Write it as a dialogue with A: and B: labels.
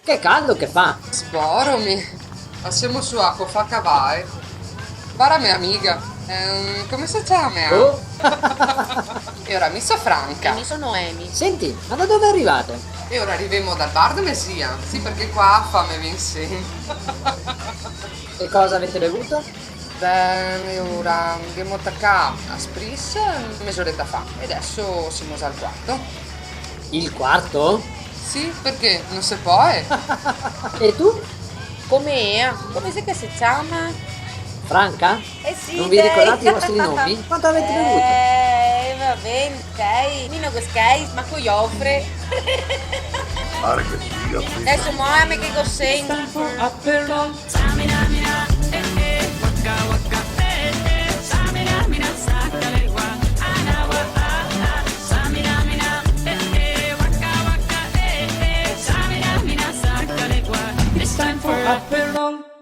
A: Che caldo che fa!
B: Sboromi. Passiamo su acqua, fa cavare. Para mia amiga. Come si chiama?
A: Oh!
B: E ora mi so Franca.
C: Mi sono Amy.
A: Senti, ma da dove arrivate?
B: E ora arriviamo dal bar di Messia. Sì, perché qua fame vinse.
A: E cosa avete bevuto?
B: Beh, ora abbiamo attaccato a Spris mezz'oretta fa. E adesso siamo al quarto.
A: Il quarto?
B: Sì, perché non si può, eh?
A: E tu?
C: Com'è? Come si che si chiama?
A: Franca?
C: Eh sì,
A: Non vi
C: dai.
A: ricordate i vostri nomi? Quanto avete bevuto?
C: Va bene, ok. Nino che skai, ma coi offre.
D: Pare che sia qui.
C: Adesso muoviamo che cos'è.
E: It's time for Aperol.